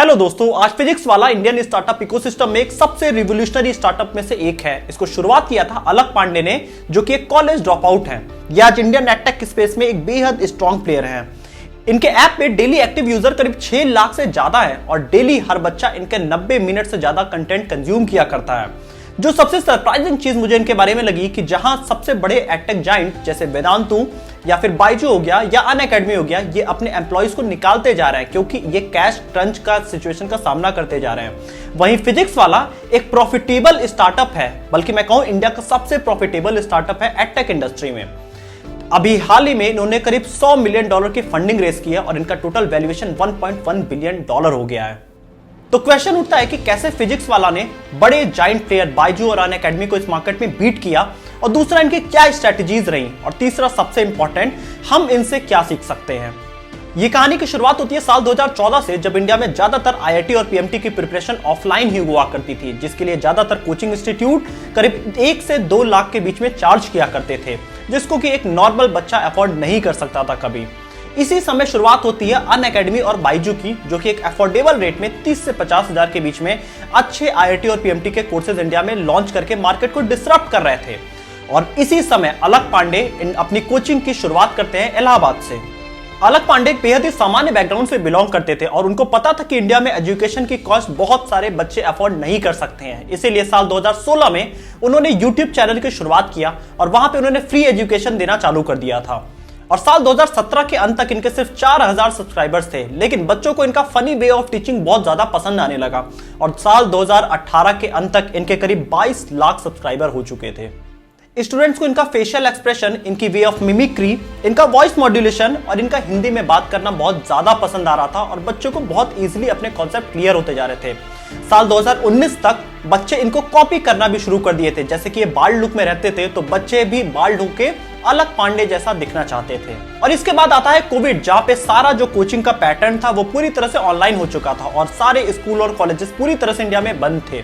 Hello दोस्तों, आज physics वाला इंडियन स्टार्टअप इकोसिस्टम में एक सबसे रिवोल्यूशनरी स्टार्टअप में से एक है। इसको शुरुआत किया था अलक पांडे ने, जो कि एक कॉलेज ड्रॉप आउट है। ये आज इंडियन एडटेक स्पेस में एक बेहद स्ट्रॉन्ग प्लेयर है। इनके ऐप पे डेली एक्टिव यूजर करीब 6 लाख से ज्यादा है और डेली हर बच्चा इनके 90 मिनट से ज्यादा कंटेंट कंज्यूम किया करता है। जो सबसे सरप्राइजिंग चीज मुझे इनके बारे में लगी कि जहां सबसे बड़े एडटेक जाइंट जैसे वेदांतु या फिर बायजू हो गया या अनअकैडमी हो गया, ये अपने एम्प्लॉइज को निकालते जा रहे हैं क्योंकि ये कैश क्रंच का सिचुएशन का सामना करते जा रहे हैं। वहीं फिजिक्स वाला एक प्रॉफिटेबल स्टार्टअप है, बल्कि मैं कहूं इंडिया का सबसे प्रॉफिटेबल स्टार्टअप है एडटेक इंडस्ट्री में। अभी हाल ही में इन्होंने करीब $100 मिलियन की फंडिंग रेस की है और इनका टोटल वैल्यूएशन $1.1 बिलियन हो गया है। तो क्वेश्चन उठता है कि कैसे फिजिक्स वाला ने बड़े जाइंट प्लेयर बायजू और अनअकैडमी को इस मार्केट में बीट किया, और दूसरा इनकी क्या स्ट्रेटजीज रही, और तीसरा सबसे इंपॉर्टेंट हम इनसे क्या सीख सकते हैं। ये कहानी की शुरुआत होती है साल 2014 से, जब इंडिया में ज्यादातर आईआईटी और पीएमटी की प्रिपरेशन ऑफलाइन ही हुआ करती थी, जिसके लिए ज्यादातर कोचिंग इंस्टीट्यूट करीब 1 से 2 लाख के बीच में चार्ज किया करते थे, जिसको कि एक नॉर्मल बच्चा अफोर्ड नहीं कर सकता था कभी। इसी समय शुरुआत होती है अनअकैडमी और बायजू की, जो कि एक अफोर्डेबल रेट में 30 से 50 हजार के बीच में अच्छे आईआईटी और पीएमटी के कोर्सेज इंडिया में लॉन्च करके मार्केट को डिसरप्ट कर रहे थे। और इसी समय अलक पांडे अपनी कोचिंग की शुरुआत करते हैं इलाहाबाद से। अलक पांडे एक बेहद ही सामान्य बैकग्राउंड से बिलोंग करते थे और उनको पता था कि इंडिया में एजुकेशन की कॉस्ट बहुत सारे बच्चे अफोर्ड नहीं कर सकते हैं। इसीलिए साल 2016 में उन्होंने यूट्यूब चैनल की शुरुआत किया और वहां पे उन्होंने फ्री एजुकेशन देना चालू कर दिया था। और साल 2017 के अंत तक इनके सिर्फ 4000 सब्सक्राइबर्स थे, लेकिन बच्चों को इनका फनी वे ऑफ टीचिंग बहुत ज्यादा पसंद आने लगा और साल 2018 के अंत तक इनके करीब 22 लाख सब्सक्राइबर हो चुके थे। स्टूडेंट्स को इनका फेशियल एक्सप्रेशन, इनकी वे ऑफ मिमिक्री, इनका वॉइस मॉड्यूलेशन और इनका हिंदी में बात करना बहुत ज्यादा पसंद आ रहा था और बच्चों को बहुत इजीली अपने कॉन्सेप्ट क्लियर होते जा रहे थे। साल 2019 तक बच्चे इनको कॉपी करना भी शुरू कर दिए थे। जैसे कि ये बाल्ड लुक में रहते थे तो बच्चे भी बाल्ड होके अलक पांडे जैसा दिखना चाहते थे। और इसके बाद आता है कोविड, जहां पे सारा जो कोचिंग का पैटर्न था वो पूरी तरह से ऑनलाइन हो चुका था और सारे स्कूल और कॉलेजेस पूरी तरह से इंडिया में बंद थे।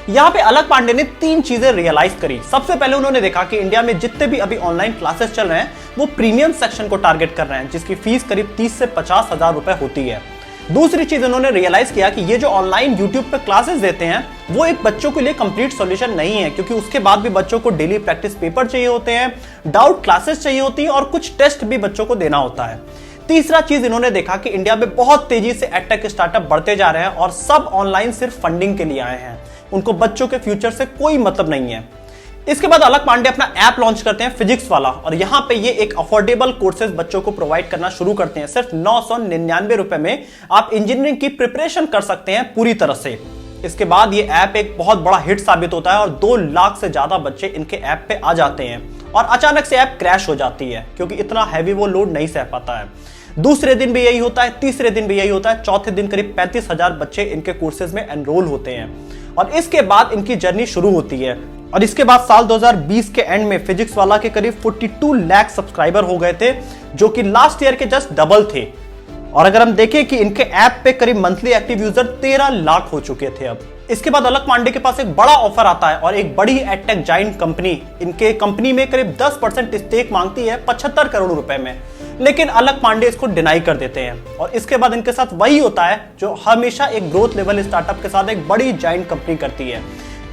यहाँ पे अलक पांडे ने 3 चीजें रियलाइज करी। सबसे पहले उन्होंने देखा कि इंडिया में जितने भी अभी ऑनलाइन क्लासेस चल रहे हैं वो प्रीमियम सेक्शन को टारगेट कर रहे हैं, जिसकी फीस करीब 30 से 50 हजार रुपए होती है। दूसरी चीज उन्होंने रियलाइज किया कि ये जो ऑनलाइन यूट्यूब पे क्लासेस देते हैं वो एक बच्चों के लिए कंप्लीट सॉल्यूशन नहीं है, क्योंकि उसके बाद भी बच्चों को डेली प्रैक्टिस पेपर चाहिए होते हैं, डाउट क्लासेस चाहिए होती है और कुछ टेस्ट भी बच्चों को देना होता है। तीसरा चीज इन्होंने देखा कि इंडिया में बहुत तेजी से एडटेक स्टार्टअप बढ़ते जा रहे हैं और सब ऑनलाइन सिर्फ फंडिंग के लिए आए हैं, उनको बच्चों के फ्यूचर से कोई मतलब नहीं है। इसके बाद अलक पांडे अपना ऐप लॉन्च करते हैं फिजिक्स वाला, और यहाँ पे ये एक अफोर्डेबल कोर्सेज बच्चों को प्रोवाइड करना शुरू करते हैं। सिर्फ 999 रुपए में आप इंजीनियरिंग की प्रिपरेशन कर सकते हैं पूरी तरह से। इसके बाद ये ऐप एक बहुत बड़ा हिट साबित होता है और 2 लाख से ज्यादा बच्चे इनके ऐप पे आ जाते हैं और अचानक से ऐप क्रैश हो जाती है क्योंकि इतना हैवी वो लोड नहीं सह पाता है। दूसरे दिन भी यही होता है, तीसरे दिन भी यही होता है, चौथे दिन करीब 35,000 बच्चे इनके कोर्सेज में एनरोल होते हैं और इसके बाद इनकी जर्नी शुरू होती है। और इसके बाद साल 2020 के एंड में फिजिक्स वाला के करीब 42 लाख सब्सक्राइबर हो गए थे, जो कि लास्ट ईयर के जस्ट डबल थे। और अगर हम देखें कि इनके ऐप पे करीब मंथली एक्टिव यूजर 13 लाख हो चुके थे अब। इसके बाद अलक पांडे के पास एक बड़ा ऑफर आता है और एक बड़ी एडटेक जाइंट कंपनी इनके कंपनी में करीब 10% स्टेक मांगती है 75 करोड़ रुपए में, लेकिन अलक पांडे इसको डिनाई कर देते हैं। और इसके बाद इनके साथ वही होता है जो हमेशा एक ग्रोथ लेवल स्टार्टअप के साथ एक बड़ी जाइंट कंपनी करती है।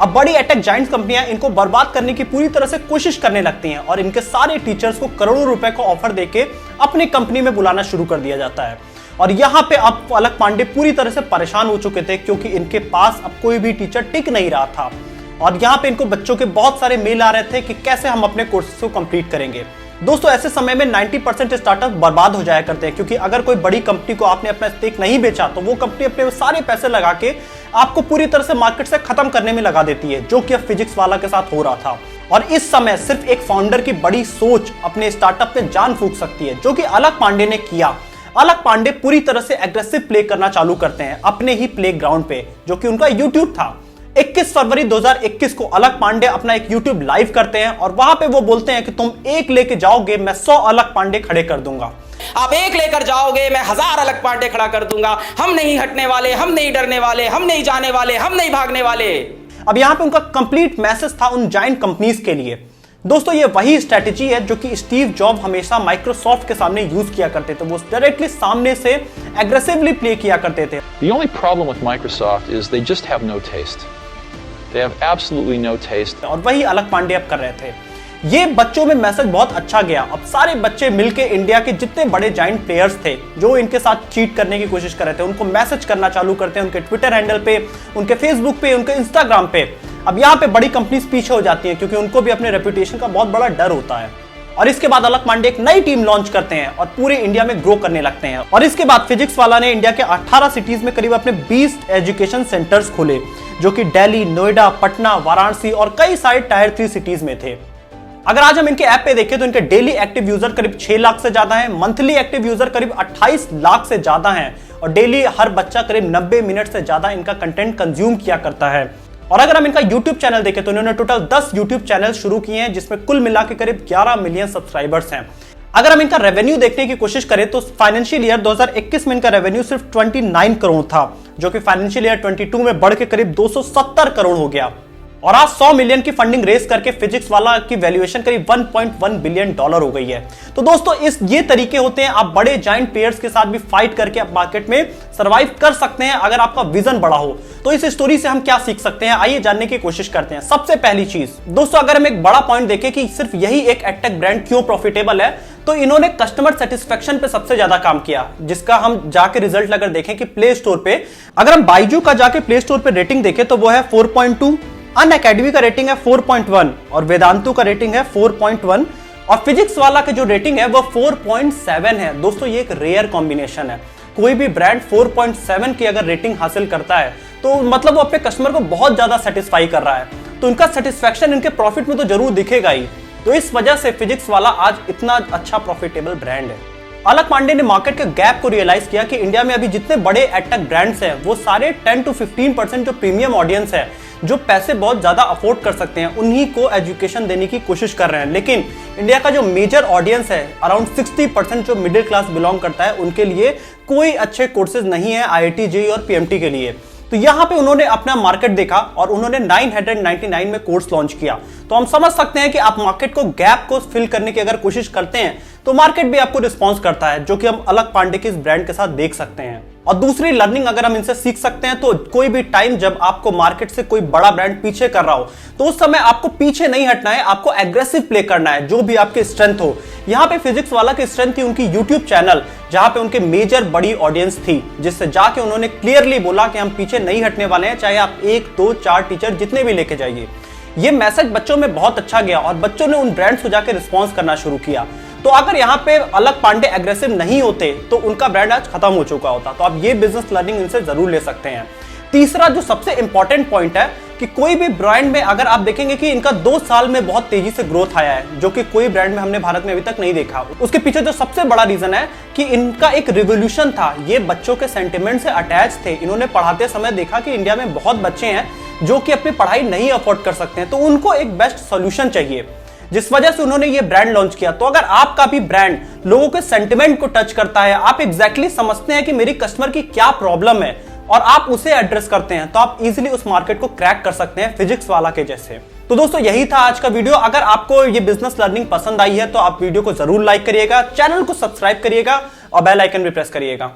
अब बड़ी एडटेक जाइंट कंपनियां इनको बर्बाद करने की पूरी तरह से कोशिश करने लगती हैं और इनके सारे टीचर्स को करोड़ों रुपए का ऑफर देके अपनी कंपनी में बुलाना शुरू कर दिया जाता है। और यहाँ पे अब अलक पांडे पूरी तरह से परेशान हो चुके थे क्योंकि इनके पास अब कोई भी टीचर टिक नहीं रहा था और यहाँ पे इनको बच्चों के बहुत सारे मेल आ रहे थे कि कैसे हम अपने कोर्सेज को कंप्लीट करेंगे। दोस्तों, ऐसे समय में 90% स्टार्टअप बर्बाद हो जाया करते हैं, क्योंकि अगर कोई बड़ी कंपनी को आपने अपना स्टेक नहीं बेचा तो वो कंपनी अपने सारे पैसे लगा के आपको पूरी तरह से मार्केट से खत्म करने में लगा देती है, जो कि अब फिजिक्स वाला के साथ हो रहा था। और इस समय सिर्फ एक फाउंडर की बड़ी सोच अपने स्टार्टअप में जान फूंक सकती है, जो कि अलक पांडे ने किया। अलक पांडे पूरी तरह से एग्रेसिव प्ले करना चालू करते हैं अपने ही प्ले ग्राउंड पे, जो कि उनका यूट्यूब था। 21 फरवरी 2021 को अलक पांडे अपना एक यूट्यूब लाइव करते हैं और वहां पे वो बोलते हैं कि तुम 1 लेके जाओगे मैं 100 अलक पांडे खड़े कर दूंगा। आप 1 लेकर जाओगे मैं 1000 अलक पांडे खड़ा कर दूंगा। हम नहीं हटने वाले, हम नहीं डरने वाले, हम नहीं जाने वाले, हम नहीं भागने वाले। अब यहाँ पे उनका कंप्लीट मैसेज था उन जाइंट कंपनीज के लिए दोस्तों ये वही स्ट्रेटेजी है जो कि स्टीव जॉब हमेशा माइक्रोसॉफ्ट के सामने यूज किया करते थे। वो डायरेक्टली सामने से एग्रेसिवली प्ले किया करते थे। The only problem with Microsoft is they just have no taste. They have absolutely no taste. और वही अलक पांडे अब कर रहे थे। ये बच्चों में मैसेज बहुत अच्छा गया। अब सारे बच्चे मिलके इंडिया के जितने बड़े जाइंट प्लेयर्स थे जो इनके साथ चीट करने की कोशिश कर रहे थे, उनको मैसेज करना चालू करते हैं, उनके ट्विटर हैंडल पे, उनके फेसबुक पे, उनके इंस्टाग्राम पे। अब यहाँ पे बड़ी कंपनीज पीछे हो जाती हैं क्योंकि उनको भी अपने रेपुटेशन का बहुत बड़ा डर होता है। और इसके बाद अलक पांडे एक नई टीम लॉन्च करते हैं और पूरे इंडिया में ग्रो करने लगते हैं। और इसके बाद फिजिक्स वाला ने इंडिया के 18 सिटीज में करीब अपने 20 एजुकेशन सेंटर्स खोले जो कि दिल्ली, नोएडा, पटना, वाराणसी और कई सारे टायर 3 सिटीज में थे। अगर आज हम इनके ऐप पे देखें तो इनके डेली एक्टिव यूजर करीब 6 लाख से ज्यादा हैं, मंथली एक्टिव यूजर करीब 28 लाख से ज्यादा हैं और डेली हर बच्चा करीब 90 मिनट से ज्यादा इनका कंटेंट कंज्यूम किया करता है। और अगर हम इनका YouTube चैनल देखें तो इन्होंने टोटल 10 YouTube चैनल शुरू किए हैं जिसमें कुल मिला के करीब 11 मिलियन सब्सक्राइबर्स हैं। अगर हम इनका रेवेन्यू देखने की कोशिश करें तो फाइनेंशियल ईयर 2021 में इनका रेवेन्यू सिर्फ 29 करोड़ था जो कि फाइनेंशियल ईयर 22 में बढ़ के करीब 270 करोड़ हो गया। और आज 100 मिलियन की फंडिंग रेस करके फिजिक्स वाला की वैल्यूएशन करीब 1.1 बिलियन डॉलर हो गई है। तो दोस्तों ये तरीके होते हैं, आप बड़े जाइंट प्लेयर्स के साथ भी फाइट करके आप मार्केट में सर्वाइव कर सकते हैं अगर आपका विजन बड़ा हो। तो इस स्टोरी से हम क्या सीख सकते हैं, आइए जानने की कोशिश करते हैं। सबसे पहली चीज दोस्तों, अगर हम एक बड़ा पॉइंट देखें कि सिर्फ यही एक एडटेक ब्रांड क्यों प्रॉफिटेबल है, तो इन्होंने कस्टमर सेटिस्फेक्शन पे सबसे ज्यादा काम किया, जिसका हम जाके रिजल्ट अगर देखें कि प्ले स्टोर पे, अगर हम बाइजू का जाके प्ले स्टोर पे रेटिंग देखें तो वो है 4.2, अनअकैडमी का रेटिंग है 4.1 और वेदांतु का रेटिंग है 4.1 और फिजिक्स वाला का जो रेटिंग है वो 4.7 है। दोस्तों ये एक रेयर कॉम्बिनेशन है। कोई भी ब्रांड 4.7 की अगर रेटिंग हासिल करता है तो मतलब वो अपने कस्टमर को बहुत ज्यादा सेटिस्फाई कर रहा है, तो उनका सेटिस्फैक्शन इनके प्रॉफिट में तो जरूर दिखेगा ही। तो इस वजह से फिजिक्स वाला आज इतना अच्छा प्रॉफिटेबल ब्रांड है। अलक पांडे ने मार्केट के गैप को रियलाइज किया कि इंडिया में अभी जितने बड़े एडटेक ब्रांड्स हैं वो सारे 10 to 15% जो प्रीमियम ऑडियंस है, जो पैसे बहुत ज्यादा अफोर्ड कर सकते हैं, उन्हीं को एजुकेशन देने की कोशिश कर रहे हैं। लेकिन इंडिया का जो मेजर ऑडियंस है, अराउंड 60% जो मिडिल क्लास बिलोंग करता है, उनके लिए कोई अच्छे कोर्सेज नहीं है IIT JEE और PMT के लिए। तो यहाँ पे उन्होंने अपना मार्केट देखा और उन्होंने 999 में कोर्स लॉन्च किया। तो हम समझ सकते हैं कि आप मार्केट को गैप को फिल करने की अगर कोशिश करते हैं तो मार्केट भी आपको रिस्पॉन्स करता है, जो कि हम अलक पांडे के इस ब्रांड के साथ देख सकते हैं। और दूसरी लर्निंग अगर हम इनसे सीख सकते हैं तो कोई भी टाइम जब आपको मार्केट से कोई बड़ा ब्रांड पीछे कर रहा हो तो उस समय आपको पीछे नहीं हटना है, आपको एग्रेसिव प्ले करना है, जो भी आपकी स्ट्रेंथ हो। यहाँ पे फिजिक्स वाला की स्ट्रेंथ थी उनकी यूट्यूब चैनल, जहां पे उनके मेजर बड़ी ऑडियंस थी, जिससे जाके उन्होंने क्लियरली बोला कि हम पीछे नहीं हटने वाले हैं, चाहे आप 1, 2, 4 टीचर जितने भी लेके जाइए। ये मैसेज बच्चों में बहुत अच्छा गया और बच्चों ने उन ब्रांड्स को जाके रिस्पॉन्स करना शुरू किया। तो अगर यहाँ पे अलक पांडे एग्रेसिव नहीं होते तो उनका ब्रांड आज खत्म हो चुका होता। तो आप ये बिजनेस लर्निंग इनसे जरूर ले सकते हैं। तीसरा जो सबसे इंपॉर्टेंट पॉइंट है कि कोई भी ब्रांड में अगर आप देखेंगे कि इनका 2 साल में बहुत तेजी से ग्रोथ आया है, जो कि कोई ब्रांड में हमने भारत में अभी तक नहीं देखा। उसके पीछे जो सबसे बड़ा रीजन है कि इनका एक रिवोल्यूशन था। ये बच्चों के सेंटिमेंट से अटैच थे। इन्होंने पढ़ाते समय देखा कि इंडिया में बहुत बच्चे हैं जो कि अपनी पढ़ाई नहीं अफोर्ड कर सकते हैं, तो उनको एक बेस्ट सोल्यूशन चाहिए, जिस वजह से उन्होंने ये ब्रांड लॉन्च किया। तो अगर आपका भी ब्रांड लोगों के सेंटिमेंट को टच करता है, आप एग्जैक्टली समझते हैं कि मेरी कस्टमर की क्या प्रॉब्लम है और आप उसे एड्रेस करते हैं, तो आप इजीली उस मार्केट को क्रैक कर सकते हैं फिजिक्स वाला के जैसे। तो दोस्तों यही था आज का वीडियो। अगर आपको ये बिजनेस लर्निंग पसंद आई है तो आप वीडियो को जरूर लाइक करिएगा, चैनल को सब्सक्राइब करिएगा और बेल आइकन भी प्रेस करिएगा।